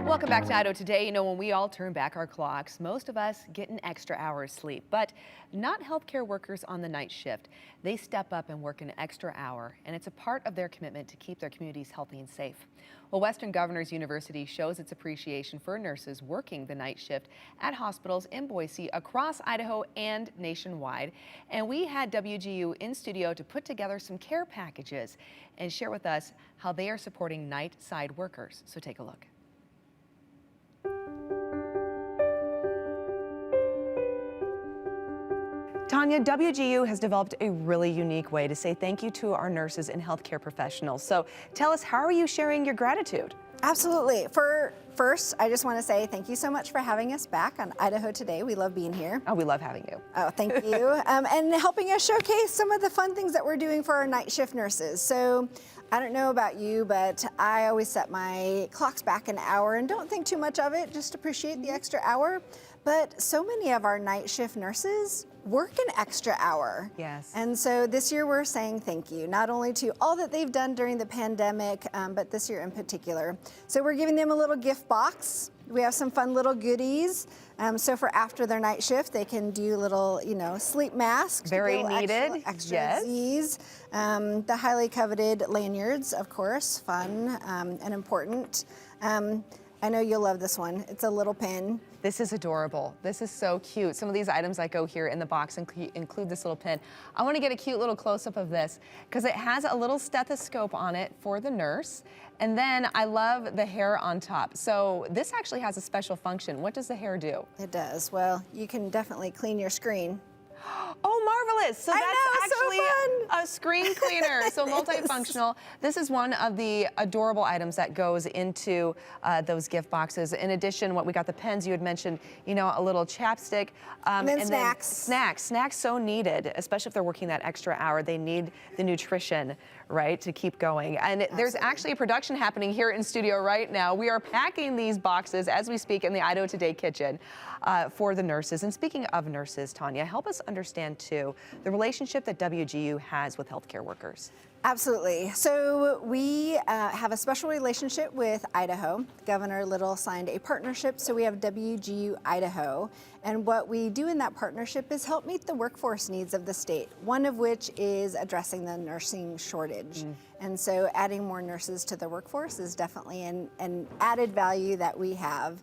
Welcome back to Idaho Today. You know, when we all turn back our clocks, most of us get an extra hour's sleep, but not healthcare workers on the night shift. They step up and work an extra hour, and it's a part of their commitment to keep their communities healthy and safe. Well, Western Governors University shows its appreciation for nurses working the night shift at hospitals in Boise, across Idaho and nationwide. And we had WGU in studio to put together some care packages and share with us how they are supporting night side workers. So take a look. Tanya, WGU has developed a really unique way to say thank you to our nurses and healthcare professionals. So tell us, how are you sharing your gratitude? Absolutely. First, I just want to say thank you so much for having us back on Idaho Today. We love being here. Oh, we love having you. Oh, thank you. And helping us showcase some of the fun things that we're doing for our night shift nurses. So I don't know about you, but I always set my clocks back an hour and don't think too much of it, just appreciate the extra hour. But so many of our night shift nurses work an extra hour. Yes. And so this year we're saying thank you, not only to all that they've done during the pandemic, but this year in particular. So we're giving them a little gift box. We have some fun little goodies. So for after their night shift, they can do little, sleep masks. Very needed. Extra yes. Z's. The highly coveted lanyards, of course, fun and important. I know you'll love this one. It's a little pin. This is adorable. This is so cute. Some of these items that go here in the box include this little pin. I want to get a cute little close-up of this because it has a little stethoscope on it for the nurse. And then I love the hair on top. So this actually has a special function. What does the hair do? It does. Well, you can definitely clean your screen. Oh, marvelous. So that's actually so a screen cleaner, so multifunctional. This is one of the adorable items that goes into those gift boxes. In addition, we got the pens you had mentioned, a little chapstick. And then snacks. Snacks so needed, especially if they're working that extra hour. They need the nutrition, right, to keep going. And there's actually a production happening here in studio right now. We are packing these boxes as we speak in the Idaho Today kitchen for the nurses. And speaking of nurses, Tanya, help us understand too the relationship that WGU has with healthcare workers. Absolutely. So we have a special relationship with Idaho. Governor Little signed a partnership, so we have WGU Idaho. And what we do in that partnership is help meet the workforce needs of the state, one of which is addressing the nursing shortage. And so adding more nurses to the workforce is definitely an added value that we have.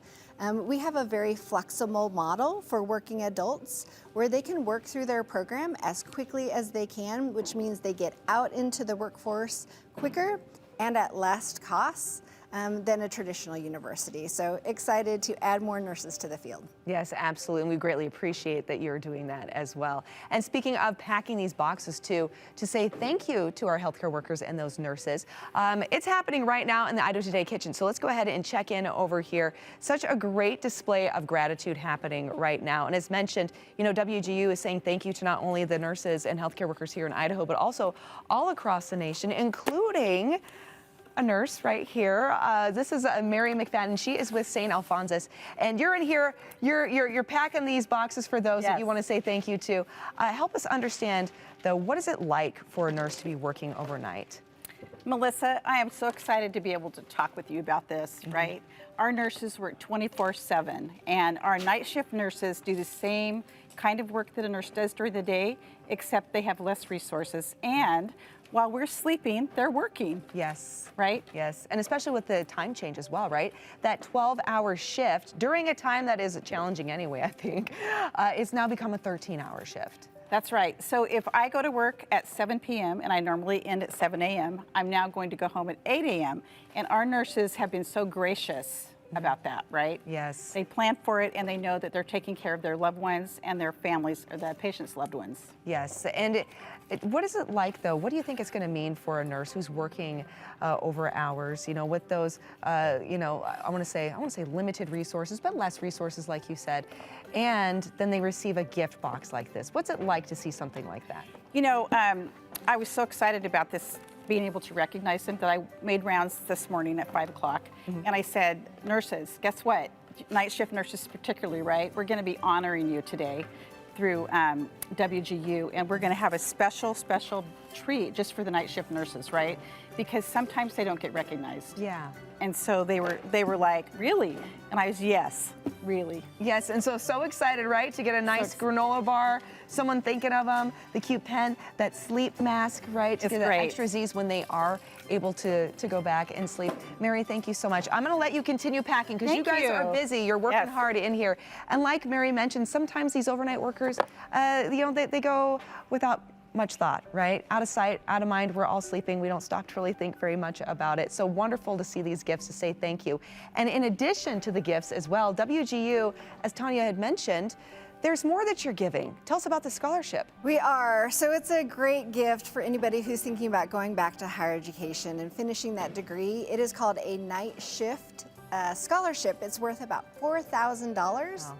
We have a very flexible model for working adults where they can work through their program as quickly as they can, which means they get out into the workforce quicker and at less costs than a traditional university. So excited to add more nurses to the field. Yes, absolutely. And we greatly appreciate that you're doing that as well. And speaking of packing these boxes too, to say thank you to our healthcare workers and those nurses. It's happening right now in the Idaho Today kitchen. So let's go ahead and check in over here. Such a great display of gratitude happening right now. And as mentioned, WGU is saying thank you to not only the nurses and healthcare workers here in Idaho, but also all across the nation, including a nurse right here. This is Mary McFadden. She is with St. Alphonsus, and you're in here. You're packing these boxes for those that you want to say thank you to. Help us understand, though, what is it like for a nurse to be working overnight? Melissa, I am so excited to be able to talk with you about this, right? Our nurses work 24/7, and our night shift nurses do the same kind of work that a nurse does during the day, except they have less resources. And while we're sleeping, they're working. Yes. Right? Yes, and especially with the time change as well, right? That 12-hour shift during a time that is challenging anyway, I think, it's now become a 13-hour shift. That's right. So if I go to work at 7 p.m. and I normally end at 7 a.m., I'm now going to go home at 8 a.m. And our nurses have been so gracious about that, right? Yes. They plan for it and they know that they're taking care of their loved ones and their families or the patient's loved ones. Yes, and what is it like though? What do you think it's going to mean for a nurse who's working over hours, with those, I want to say limited resources, but less resources like you said, and then they receive a gift box like this. What's it like to see something like that? I was so excited about this, being able to recognize them, that I made rounds this morning at 5 o'clock. And I said, nurses, guess what? Night shift nurses particularly, right? We're going to be honoring you today through WGU, and we're going to have a special treat just for the night shift nurses, right? Because sometimes they don't get recognized. Yeah. And so they were like, really? And I was, yes, really. Yes, and so excited, right, to get a nice granola bar, someone thinking of them, the cute pen, that sleep mask, right, to It's get the great. extra Z's when they are able to go back and sleep. Mary, thank you so much. I'm going to let you continue packing because you Thank guys are you. busy. You're working Yes. hard in here. And like Mary mentioned, sometimes these overnight workers, they go without much thought, right? Out of sight, out of mind. We're all sleeping. We don't stop to really think very much about it. So wonderful to see these gifts to say thank you. And in addition to the gifts as well, WGU, as Tanya had mentioned, there's more that you're giving. Tell us about the scholarship. We are. So it's a great gift for anybody who's thinking about going back to higher education and finishing that degree. It is called a Nightshift scholarship. It's worth about $4,000. Wow.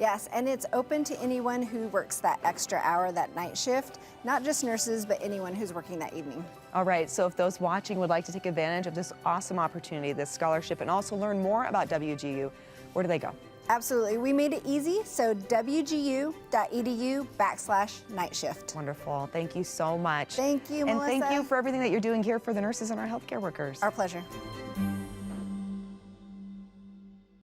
Yes, and it's open to anyone who works that extra hour, that night shift, not just nurses, but anyone who's working that evening. All right, so if those watching would like to take advantage of this awesome opportunity, this scholarship, and also learn more about WGU, where do they go? Absolutely. We made it easy, so wgu.edu/nightshift. Wonderful. Thank you so much. Thank you, And Melissa. thank you for everything that you're doing here for the nurses and our healthcare workers. Our pleasure.